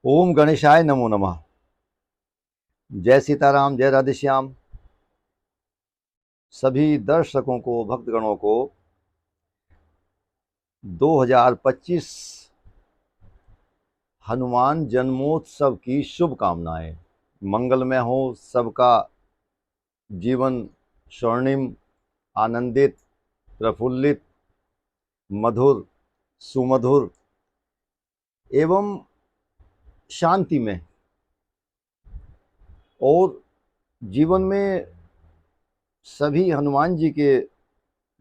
ओम गणेशाय नमो नमः। जय सीताराम, जय राधेश्याम। सभी दर्शकों को, भक्तगणों को 2025 हनुमान जन्मोत्सव की शुभकामनाएं। मंगलमय हो, सबका जीवन स्वर्णिम, आनंदित, प्रफुल्लित, मधुर, सुमधुर एवं शांति में, और जीवन में सभी हनुमान जी के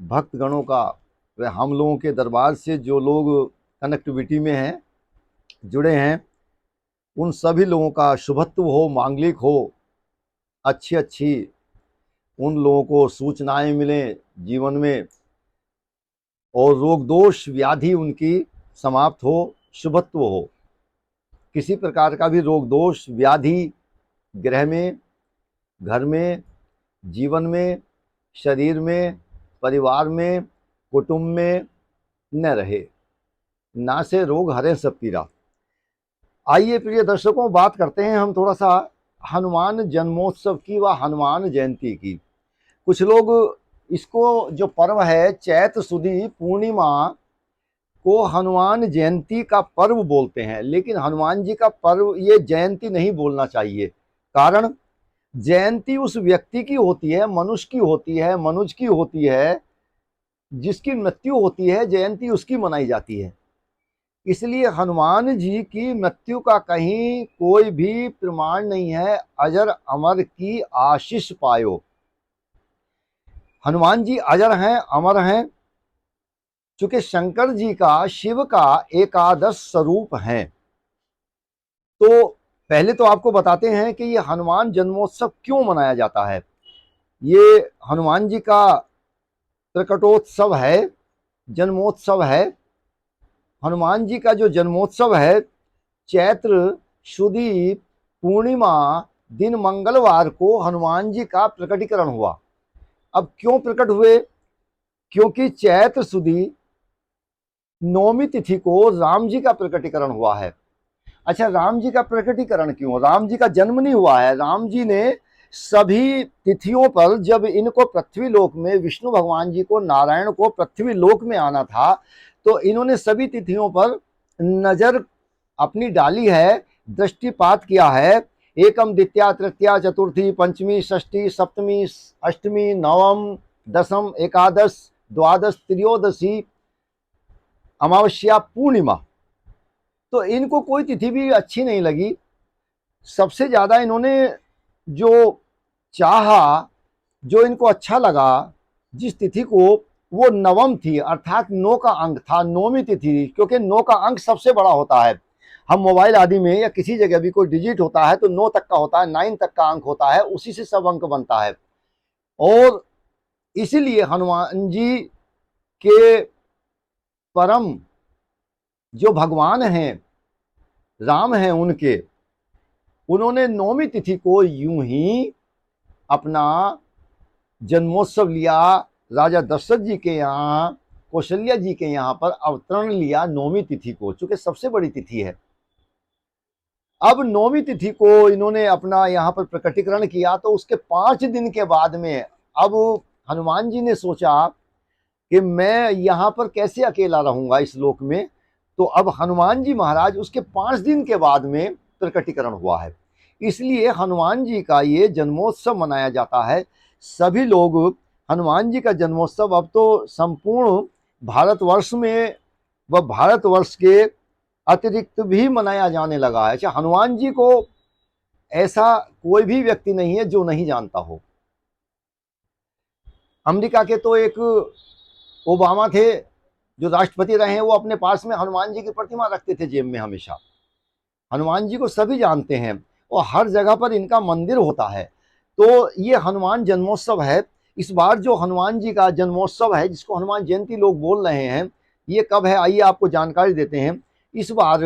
भक्तगणों का, व हम लोगों के दरबार से जो लोग कनेक्टिविटी में हैं, जुड़े हैं, उन सभी लोगों का शुभत्व हो, मांगलिक हो, अच्छी अच्छी उन लोगों को सूचनाएं मिलें जीवन में, और रोग दोष व्याधि उनकी समाप्त हो, शुभत्व हो। किसी प्रकार का भी रोग दोष व्याधि गृह में, घर में, जीवन में, शरीर में, परिवार में, कुटुंब में न रहे। ना से रोग हरे सब पीरा। आइए प्रिय दर्शकों, बात करते हैं हम थोड़ा सा हनुमान जन्मोत्सव की व हनुमान जयंती की। कुछ लोग इसको, जो पर्व है चैत्र सुदी पूर्णिमा को, हनुमान जयंती का पर्व बोलते हैं, लेकिन हनुमान जी का पर्व ये जयंती नहीं बोलना चाहिए। कारण, जयंती उस व्यक्ति की होती है, मनुष्य की होती है, मनुज की होती है, जिसकी मृत्यु होती है, जयंती उसकी मनाई जाती है। इसलिए हनुमान जी की मृत्यु का कहीं कोई भी प्रमाण नहीं है। अजर अमर की आशीष पायो। हनुमान जी अजर हैं, अमर हैं, चूंकि शंकर जी का, शिव का एकादश स्वरूप हैं। तो पहले तो आपको बताते हैं कि ये हनुमान जन्मोत्सव क्यों मनाया जाता है। ये हनुमान जी का प्रकटोत्सव है, जन्मोत्सव है। हनुमान जी का जो जन्मोत्सव है, चैत्र शुदी पूर्णिमा दिन मंगलवार को हनुमान जी का प्रकटीकरण हुआ। अब क्यों प्रकट हुए? क्योंकि चैत्र शुदी नौमी तिथि को राम जी का प्रकटीकरण हुआ है। अच्छा, राम जी का प्रकटीकरण क्यों? राम जी का जन्म नहीं हुआ है। राम जी ने सभी तिथियों पर, जब इनको पृथ्वी लोक में, विष्णु भगवान जी को, नारायण को पृथ्वी लोक में आना था, तो इन्होंने सभी तिथियों पर नजर अपनी डाली है, दृष्टिपात किया है। एकम, द्वितीया, तृतीया, चतुर्थी, पंचमी, षष्ठी, सप्तमी, अष्टमी, नवम, दसम, एकादश, द्वादश, त्रयोदशी, अमावस्या, पूर्णिमा। तो इनको कोई तिथि भी अच्छी नहीं लगी। सबसे ज्यादा इन्होंने जो चाहा, जो इनको अच्छा लगा, जिस तिथि को, वो नवम थी, अर्थात 9 का अंक था, नौवीं तिथि। क्योंकि 9 का अंक सबसे बड़ा होता है। हम मोबाइल आदि में या किसी जगह भी कोई डिजिट होता है तो 9 तक का होता है, 9 तक का अंक होता है, उसी से सब अंक बनता है। और इसीलिए हनुमान जी के परम जो भगवान हैं, राम हैं उनके, उन्होंने नौवीं तिथि को यूं ही अपना जन्मोत्सव लिया। राजा दशरथ जी के यहाँ, कौशल्या जी के यहाँ पर अवतरण लिया नौवीं तिथि को, चूंकि सबसे बड़ी तिथि है। अब नौवीं तिथि को इन्होंने अपना यहाँ पर प्रकटीकरण किया, तो उसके 5 दिन के बाद में अब हनुमान जी ने सोचा कि मैं यहाँ पर कैसे अकेला रहूंगा इस लोक में। तो अब हनुमान जी महाराज उसके 5 दिन के बाद में प्रकटीकरण हुआ है। इसलिए हनुमान जी का ये जन्मोत्सव मनाया जाता है। सभी लोग हनुमान जी का जन्मोत्सव अब तो संपूर्ण भारतवर्ष में व भारतवर्ष के अतिरिक्त भी मनाया जाने लगा है। अच्छा, हनुमान जी को ऐसा कोई भी व्यक्ति नहीं है जो नहीं जानता हो। अमेरिका के तो एक ओबामा थे, जो राष्ट्रपति रहे हैं, वो अपने पास में हनुमान जी की प्रतिमा रखते थे जेब में हमेशा। हनुमान जी को सभी जानते हैं और हर जगह पर इनका मंदिर होता है। तो ये हनुमान जन्मोत्सव है। इस बार जो हनुमान जी का जन्मोत्सव है, जिसको हनुमान जयंती लोग बोल रहे हैं, ये कब है आइए आपको जानकारी देते हैं। इस बार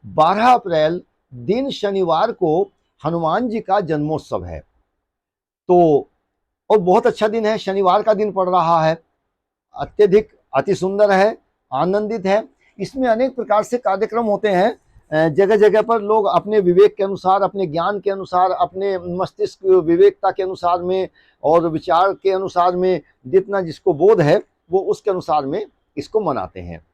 12 अप्रैल दिन शनिवार को हनुमान जी का जन्मोत्सव है। तो और बहुत अच्छा दिन है, शनिवार का दिन पड़ रहा है, अत्यधिक अति सुंदर है, आनंदित है। इसमें अनेक प्रकार से कार्यक्रम होते हैं। जगह जगह पर लोग अपने विवेक के अनुसार, अपने ज्ञान के अनुसार, अपने मस्तिष्क विवेकता के अनुसार में और विचार के अनुसार में जितना जिसको बोध है वो उसके अनुसार में इसको मनाते हैं।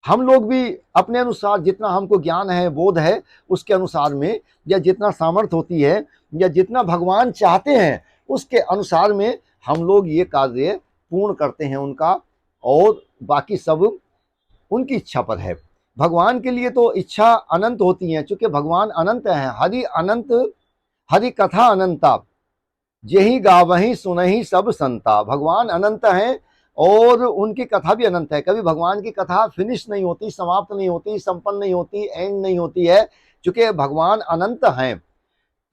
हम लोग भी अपने अनुसार जितना हमको ज्ञान है, बोध है, उसके अनुसार में, या जितना सामर्थ्य होती है, या जितना भगवान चाहते हैं उसके अनुसार में हम लोग ये कार्य पूर्ण करते हैं उनका, और बाकी सब उनकी इच्छा पर है। भगवान के लिए तो इच्छा अनंत होती है, चूंकि भगवान अनंत है। हरि अनंत, हरि कथा अनंता, यही गावहीं सुनहि सब संता। भगवान अनंत हैं और उनकी कथा भी अनंत है। कभी भगवान की कथा फिनिश नहीं होती, समाप्त नहीं होती, संपन्न नहीं होती, एंड नहीं होती है, चूंकि भगवान अनंत हैं।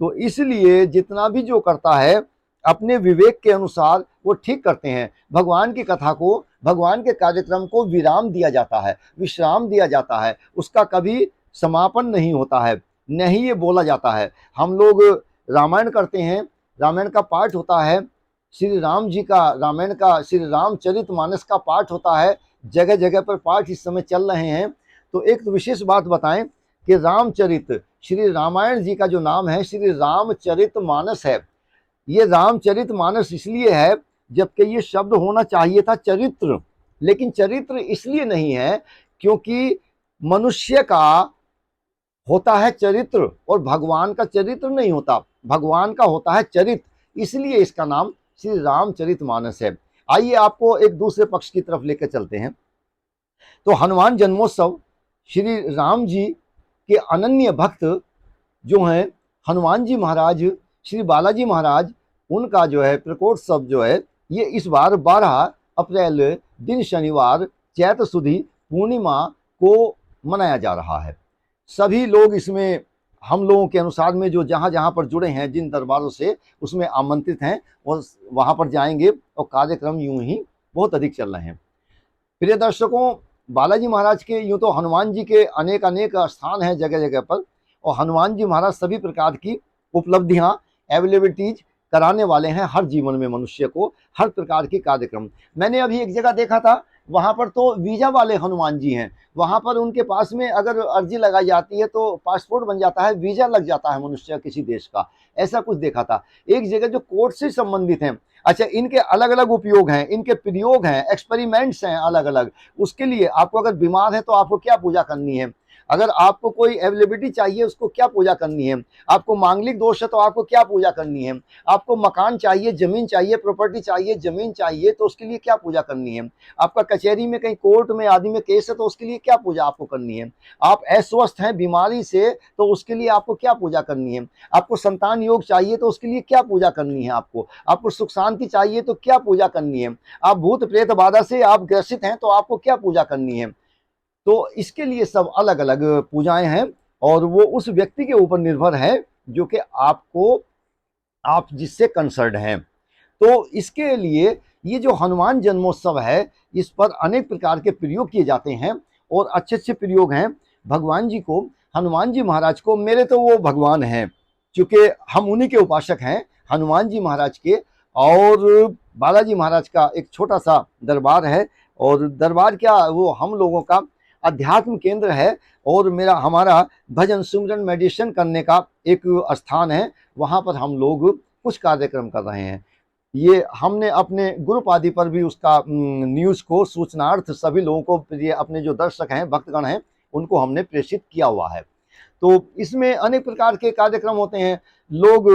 तो इसलिए जितना भी जो करता है अपने विवेक के अनुसार वो ठीक करते हैं। भगवान की कथा को, भगवान के कार्यक्रम को विराम दिया जाता है, विश्राम दिया जाता है, उसका कभी समापन नहीं होता है, नहीं ये बोला जाता है। हम लोग रामायण करते हैं, रामायण का पाठ होता है, श्री राम जी का, रामायण का, श्री रामचरितमानस का पाठ होता है, जगह जगह पर पाठ इस समय चल रहे हैं। तो एक तो विशेष बात बताएं कि रामचरित, श्री रामायण जी का जो नाम है श्री रामचरितमानस है। ये रामचरितमानस इसलिए है जबकि ये शब्द होना चाहिए था चरित्र, लेकिन चरित्र इसलिए नहीं है क्योंकि मनुष्य का होता है चरित्र और भगवान का चरित्र नहीं होता, भगवान का होता है चरित्र, इसलिए इसका नाम श्री रामचरितमानस है। आइए आपको एक दूसरे पक्ष की तरफ लेकर चलते हैं। तो हनुमान जन्मोत्सव, श्री राम जी के अनन्य भक्त जो हैं हनुमान जी महाराज, श्री बालाजी महाराज, उनका जो है प्रकोत्सव जो है ये इस बार 12 अप्रैल दिन शनिवार चैत्र सुदी पूर्णिमा को मनाया जा रहा है। सभी लोग इसमें हम लोगों के अनुसार में जो जहाँ जहाँ पर जुड़े हैं, जिन दरबारों से, उसमें आमंत्रित हैं और वहाँ पर जाएंगे और कार्यक्रम यूं ही बहुत अधिक चल रहे हैं। प्रिय दर्शकों, बालाजी महाराज के, यूँ तो हनुमान जी के अनेक अनेक स्थान हैं जगह जगह पर, और हनुमान जी महाराज सभी प्रकार की उपलब्धियां, अवेलेबिलिटीज कराने वाले हैं हर जीवन में मनुष्य को, हर प्रकार के कार्यक्रम। मैंने अभी एक जगह देखा था, वहाँ पर तो वीजा वाले हनुमान जी हैं, वहाँ पर उनके पास में अगर अर्जी लगाई जाती है तो पासपोर्ट बन जाता है, वीजा लग जाता है मनुष्य किसी देश का, ऐसा कुछ देखा था। एक जगह जो कोर्ट से संबंधित हैं, अच्छा इनके अलग अलग उपयोग हैं, इनके प्रयोग हैं, एक्सपेरिमेंट्स हैं अलग अलग। उसके लिए आपको अगर बीमार है तो आपको क्या पूजा करनी है, अगर आपको कोई अवेलेबिलिटी चाहिए उसको क्या पूजा करनी है, आपको मांगलिक दोष है तो आपको क्या पूजा करनी है, आपको मकान चाहिए, जमीन चाहिए, प्रॉपर्टी चाहिए, जमीन चाहिए तो उसके लिए क्या पूजा करनी है, आपका कचहरी में कहीं कोर्ट में आदि में केस है तो उसके लिए क्या पूजा आपको करनी है, आप अस्वस्थ हैं बीमारी से तो उसके लिए आपको क्या पूजा करनी है, आपको संतान योग चाहिए तो उसके लिए क्या पूजा करनी है, आपको सुख शांति चाहिए तो क्या पूजा करनी है, आप भूत प्रेत बाधा से आप ग्रसित हैं तो आपको क्या पूजा करनी है। तो इसके लिए सब अलग अलग पूजाएं हैं और वो उस व्यक्ति के ऊपर निर्भर है जो कि आप जिससे कंसर्न हैं। तो इसके लिए ये जो हनुमान जन्मोत्सव है इस पर अनेक प्रकार के प्रयोग किए जाते हैं और अच्छे अच्छे प्रयोग हैं। भगवान जी को, हनुमान जी महाराज को, मेरे तो वो भगवान हैं क्योंकि हम उन्हीं के उपासक हैं, हनुमान जी महाराज के। और बालाजी महाराज का एक छोटा सा दरबार है, और दरबार क्या, वो हम लोगों का अध्यात्म केंद्र है और हमारा भजन सुमरन मेडिटेशन करने का एक स्थान है। वहाँ पर हम लोग कुछ कार्यक्रम कर रहे हैं। ये हमने अपने ग्रुप आदि पर भी उसका न्यूज़ को सूचनार्थ सभी लोगों को, ये अपने जो दर्शक हैं, भक्तगण हैं, उनको हमने प्रेषित किया हुआ है। तो इसमें अनेक प्रकार के कार्यक्रम होते हैं। लोग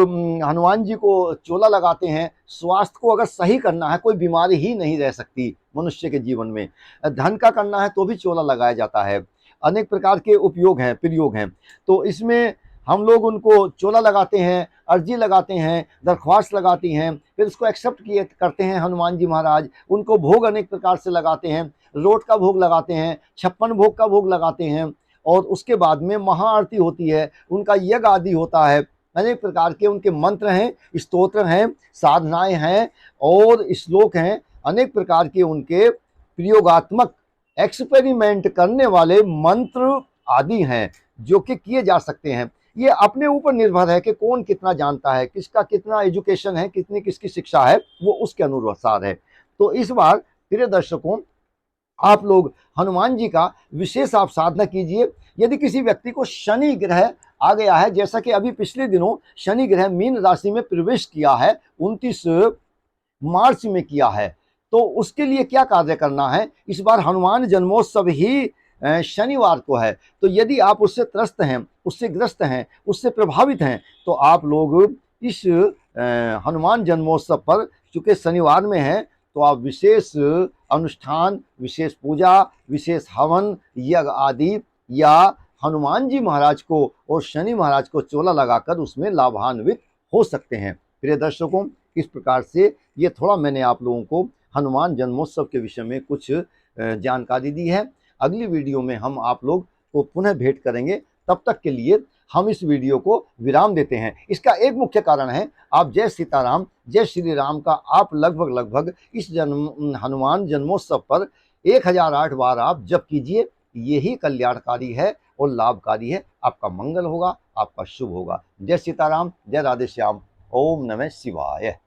हनुमान जी को चोला लगाते हैं। स्वास्थ्य को अगर सही करना है, कोई बीमारी ही नहीं रह सकती मनुष्य के जीवन में, धन का करना है तो भी चोला लगाया जाता है। अनेक प्रकार के उपयोग हैं, प्रयोग हैं। तो इसमें हम लोग उनको चोला लगाते हैं, अर्जी लगाते हैं, दरख्वास्त लगाती हैं, फिर उसको एक्सेप्ट किए करते हैं हनुमान जी महाराज। उनको भोग अनेक प्रकार से लगाते हैं, रोट का भोग लगाते हैं, 56 भोग का भोग लगाते हैं, और उसके बाद में महाआरती होती है, उनका यज्ञ आदि होता है। अनेक प्रकार के उनके मंत्र हैं, स्तोत्र हैं, साधनाएं हैं और श्लोक हैं। अनेक प्रकार के उनके प्रयोगात्मक एक्सपेरिमेंट करने वाले मंत्र आदि हैं जो कि किए जा सकते हैं। ये अपने ऊपर निर्भर है कि कौन कितना जानता है, किसका कितना एजुकेशन है, कितनी किसकी शिक्षा है, वो उसके अनुसार है। तो इस बार प्रिय दर्शकों, आप लोग हनुमान जी का विशेष आप साधना कीजिए। यदि किसी व्यक्ति को शनि ग्रह आ गया है, जैसा कि अभी पिछले दिनों शनि ग्रह मीन राशि में प्रवेश किया है, 29 मार्च में किया है, तो उसके लिए क्या कार्य करना है। इस बार हनुमान जन्मोत्सव ही शनिवार को है, तो यदि आप उससे त्रस्त हैं, उससे ग्रस्त हैं, उससे प्रभावित हैं, तो आप लोग इस हनुमान जन्मोत्सव पर, चूंकि शनिवार में है, तो आप विशेष अनुष्ठान, विशेष पूजा, विशेष हवन यज्ञ आदि, या हनुमान जी महाराज को और शनि महाराज को चोला लगाकर उसमें लाभान्वित हो सकते हैं। प्रिय दर्शकों, इस प्रकार से ये थोड़ा मैंने आप लोगों को हनुमान जन्मोत्सव के विषय में कुछ जानकारी दी है। अगली वीडियो में हम आप लोग को पुनः भेंट करेंगे। तब तक के लिए हम इस वीडियो को विराम देते हैं। इसका एक मुख्य कारण है, आप जय सीताराम जय श्री राम का आप लगभग इस हनुमान जन्मोत्सव पर 1008 बार आप जप कीजिए। यही कल्याणकारी है और लाभकारी है। आपका मंगल होगा, आपका शुभ होगा। जय सीताराम, जय राधे श्याम, ओम नमः शिवाय।